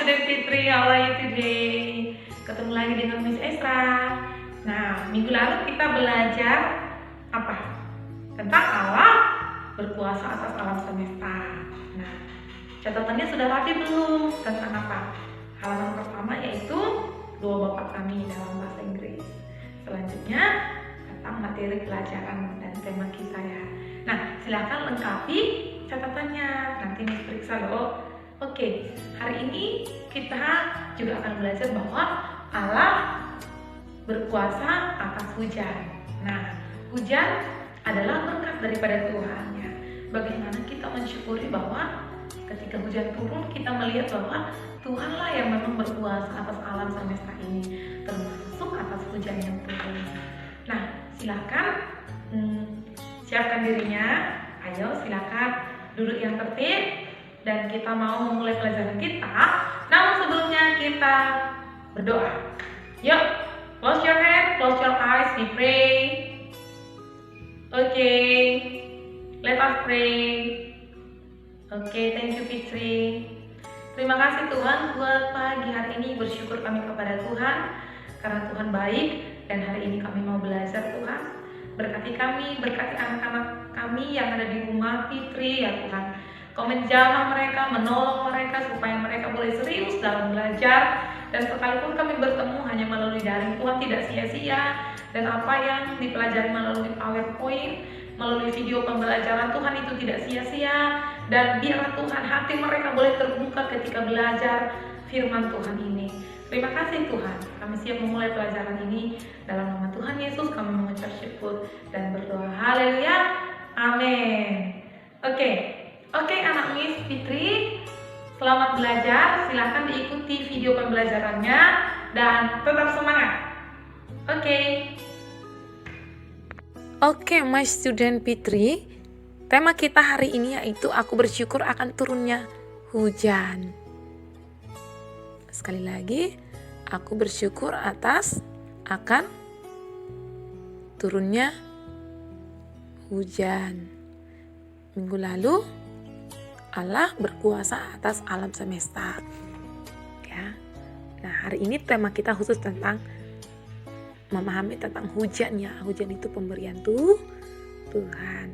Student Fitri, how are you today? Ketemu lagi dengan Miss Esra. Nah, minggu lalu kita belajar apa? Tentang Allah berkuasa atas alam semesta. Nah, catatannya sudah rapi belum? Tentang apa? Halaman pertama yaitu doa Bapa kami dalam bahasa Inggris. Selanjutnya tentang materi pelajaran dan tema kita ya. Nah, silakan lengkapi catatannya. Nanti Miss periksa loh. Oke, hari ini kita juga akan belajar bahwa Allah berkuasa atas hujan. Nah, hujan adalah berkat daripada Tuhan ya. Bagaimana kita mensyukuri bahwa ketika hujan turun kita melihat bahwa Tuhanlah yang memang berkuasa atas alam semesta ini, termasuk atas hujan yang turun. Nah, silakan siapkan dirinya. Ayo silakan duduk yang tertib dan kita mau memulai pelajaran kita. Namun sebelumnya kita berdoa. Yuk, close your hand, close your eyes, we pray. Okay, let us pray. Okay, thank you Fitri. Terima kasih Tuhan buat pagi hari ini. Bersyukur kami kepada Tuhan karena Tuhan baik dan hari ini kami mau belajar Tuhan. Berkati kami, berkati anak-anak kami yang ada di rumah Fitri ya Tuhan. Kau menjamah mereka, menolong mereka supaya mereka boleh serius dalam belajar. Dan sekalipun kami bertemu hanya melalui daring, Tuhan tidak sia-sia. Dan apa yang dipelajari melalui PowerPoint, melalui video pembelajaran Tuhan itu tidak sia-sia. Dan biarlah Tuhan hati mereka boleh terbuka ketika belajar firman Tuhan ini. Terima kasih Tuhan, kami siap memulai pelajaran ini. Dalam nama Tuhan Yesus kami mengucap syukur dan berdoa. Haleluya, amin. Oke, anak Miss Fitri, selamat belajar. Silahkan diikuti video pembelajarannya dan tetap semangat. Oke, my student Fitri, tema kita hari ini yaitu aku bersyukur akan turunnya hujan. Sekali lagi, aku bersyukur akan turunnya hujan. Minggu lalu Allah berkuasa atas alam semesta. Ya. Nah, hari ini tema kita khusus tentang memahami tentang hujan ya. Hujan itu pemberian Tuhan.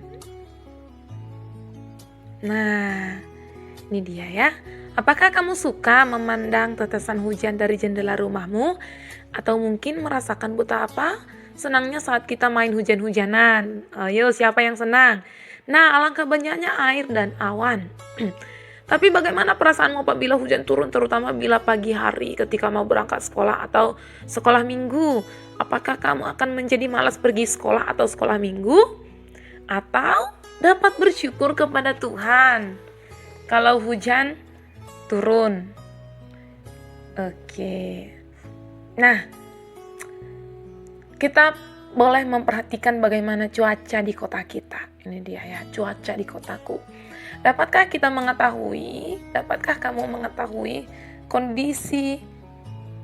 Nah, ini dia ya. Apakah kamu suka memandang tetesan hujan dari jendela rumahmu? Atau mungkin merasakan betapa senangnya saat kita main hujan-hujanan? Ayo, siapa yang senang? Nah, alangkah banyaknya air dan awan. Tapi bagaimana perasaanmu apabila hujan turun, terutama bila pagi hari ketika mau berangkat sekolah atau sekolah minggu? Apakah kamu akan menjadi malas pergi sekolah atau sekolah minggu? Atau dapat bersyukur kepada Tuhan kalau hujan turun? Oke. Nah, kita boleh memperhatikan bagaimana cuaca di kota kita. Ini dia ya, cuaca di kotaku. Dapatkah kamu mengetahui kondisi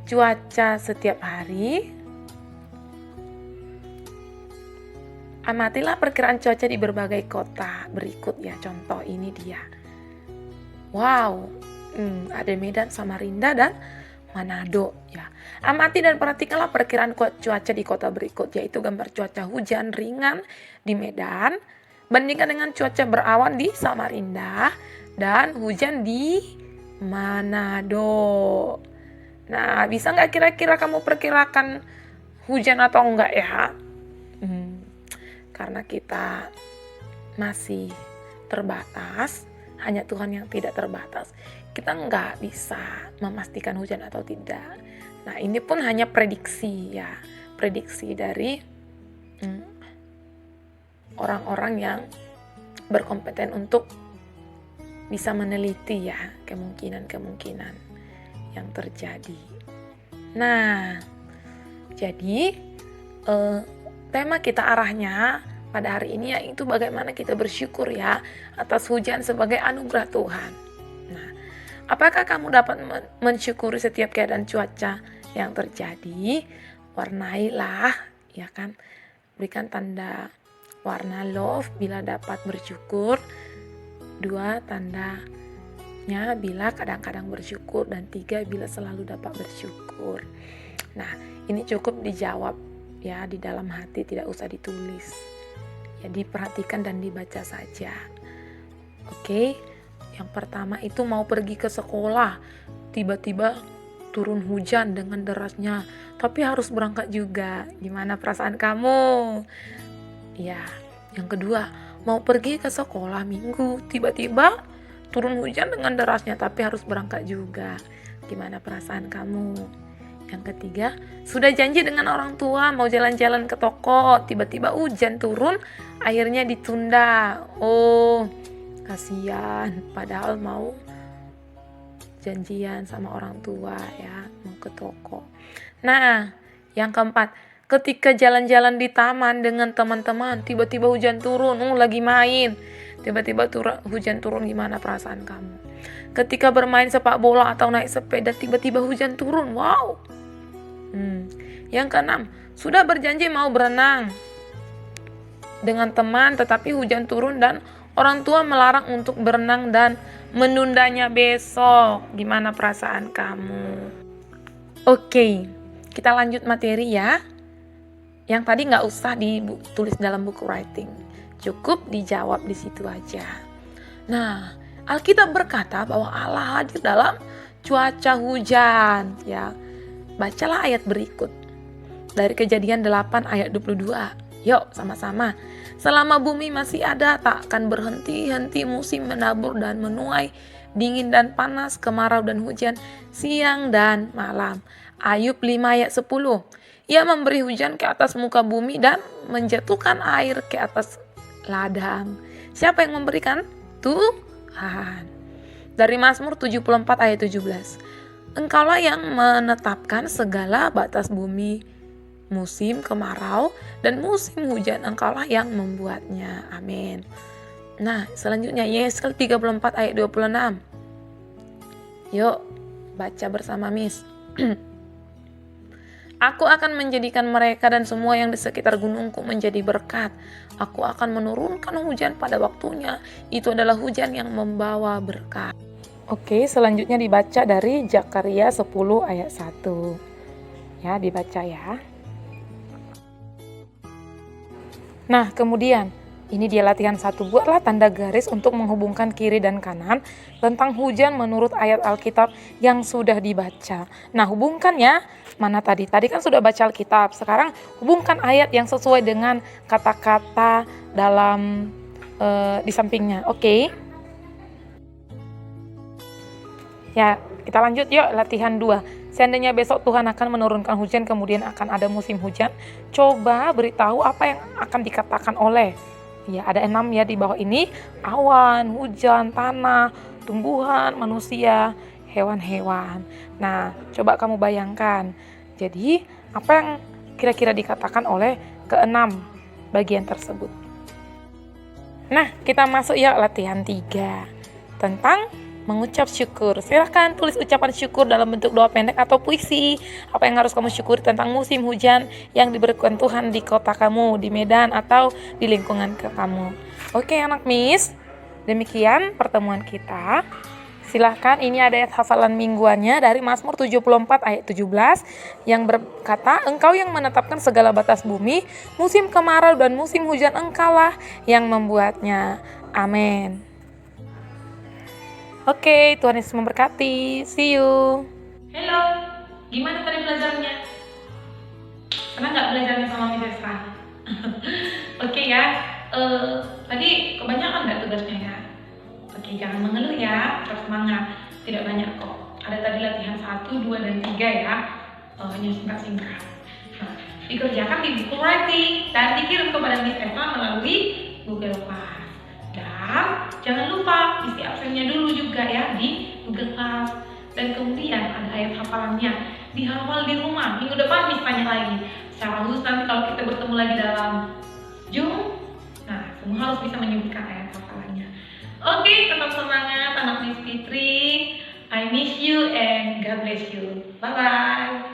cuaca setiap hari? Amatilah perkiraan cuaca di berbagai kota berikut ya. Contoh ini dia. Wow, ada Medan, Samarinda, dan Manado ya. Amati dan perhatikanlah perkiraan cuaca di kota berikut, yaitu gambar cuaca hujan ringan di Medan, bandingkan dengan cuaca berawan di Samarinda dan hujan di Manado. Nah, bisa nggak kira-kira kamu perkirakan hujan atau enggak ya? Karena kita masih terbatas, hanya Tuhan yang tidak terbatas. Kita nggak bisa memastikan hujan atau tidak. Nah, ini pun hanya prediksi ya. Prediksi dari orang-orang yang berkompeten untuk bisa meneliti ya kemungkinan-kemungkinan yang terjadi. Nah, jadi tema kita arahnya pada hari ini yaitu bagaimana kita bersyukur ya atas hujan sebagai anugerah Tuhan. Nah, apakah kamu dapat mensyukuri setiap keadaan cuaca yang terjadi? Warnailah, ya kan? Berikan tanda warna love bila dapat bersyukur. 2 tanda selanjutnya bila kadang-kadang bersyukur, dan 3 bila selalu dapat bersyukur. Nah, ini cukup dijawab ya di dalam hati, tidak usah ditulis. Ya, diperhatikan dan dibaca saja. Oke. Yang pertama itu mau pergi ke sekolah, tiba-tiba turun hujan dengan derasnya, tapi harus berangkat juga. Gimana perasaan kamu? Ya, yang kedua, mau pergi ke sekolah minggu, tiba-tiba turun hujan dengan derasnya, tapi harus berangkat juga. Gimana perasaan kamu? Yang ketiga, sudah janji dengan orang tua mau jalan-jalan ke toko, tiba-tiba hujan turun, akhirnya ditunda. Oh, kasihan, padahal mau janjian sama orang tua ya, mau ke toko. Nah, yang keempat, ketika jalan-jalan di taman dengan teman-teman, tiba-tiba hujan turun, lagi main, tiba-tiba hujan turun, gimana perasaan kamu? Ketika bermain sepak bola atau naik sepeda, tiba-tiba hujan turun, wow. Yang keenam, sudah berjanji mau berenang dengan teman, tetapi hujan turun dan orang tua melarang untuk berenang dan menundanya besok. Gimana perasaan kamu? Oke, kita lanjut materi ya. Yang tadi nggak usah ditulis dalam buku writing, cukup dijawab di situ aja. Nah, Alkitab berkata bahwa Allah hadir dalam cuaca hujan. Ya, bacalah ayat berikut dari Kejadian 8 ayat 22. Yuk, sama-sama. Selama bumi masih ada, tak akan berhenti-henti musim menabur dan menuai, dingin dan panas, kemarau dan hujan, siang dan malam. Ayub 5 ayat 10. Ia memberi hujan ke atas muka bumi dan menjatuhkan air ke atas ladang. Siapa yang memberikan? Tuhan. Dari Mazmur 74 ayat 17. Engkaulah yang menetapkan segala batas bumi, musim kemarau dan musim hujan, engkaulah yang membuatnya. Amin. Nah, selanjutnya Yeskel 34 ayat 26. Yuk, baca bersama Miss. Aku akan menjadikan mereka dan semua yang di sekitar gunungku menjadi berkat. Aku akan menurunkan hujan pada waktunya. Itu adalah hujan yang membawa berkat. Oke, selanjutnya dibaca dari Zakaria 10 ayat 1. Ya, dibaca ya. Nah, kemudian ini dia latihan 1. Buatlah tanda garis untuk menghubungkan kiri dan kanan tentang hujan menurut ayat Alkitab yang sudah dibaca. Nah, hubungkan ya. Mana tadi? Tadi kan sudah baca Alkitab. Sekarang hubungkan ayat yang sesuai dengan kata-kata dalam di sampingnya. Oke? Ya, kita lanjut yuk latihan 2. Seandainya besok Tuhan akan menurunkan hujan, kemudian akan ada musim hujan, coba beritahu apa yang akan dikatakan oleh. Ya, ada 6 ya di bawah ini. Awan, hujan, tanah, tumbuhan, manusia, hewan-hewan. Nah, coba kamu bayangkan. Jadi, apa yang kira-kira dikatakan oleh ke-6 bagian tersebut? Nah, kita masuk ya latihan 3. Tentang mengucap syukur. Silahkan tulis ucapan syukur dalam bentuk doa pendek atau puisi. Apa yang harus kamu syukuri tentang musim hujan yang diberikan Tuhan di kota kamu, di Medan, atau di lingkungan ke kamu. Oke anak Miss, demikian pertemuan kita. Silahkan, ini ada ayat hafalan mingguannya dari Mazmur 74 ayat 17 yang berkata, Engkau yang menetapkan segala batas bumi, musim kemarau dan musim hujan engkaulah yang membuatnya. Amin. Oke, Tuhan Yesus memberkati. See you. Hello, gimana tadi belajarnya? Pernah nggak belajarnya sama Miss Esra? Oke ya, tadi kebanyakan nggak tugasnya ya? Oke, jangan mengeluh ya, terus semangat. Tidak banyak kok. Ada tadi latihan 1, 2, dan 3 ya. Hanya singkat-singkat. Nah, dikerjakan di buku writing dan dikirim kepada Miss Esra melalui Google Class. Dan jangan lupa isi absennya dulu juga ya di Google Class. Dan kemudian ada ayat hafalannya, dihafal di rumah. Minggu depan Miss tanya lagi. Secara khusus nanti kalau kita bertemu lagi dalam Zoom, nah semua harus bisa menyebutkan ayat hafalannya. Oke, tetap semangat anak Miss Fitri. I miss you and God bless you. Bye bye.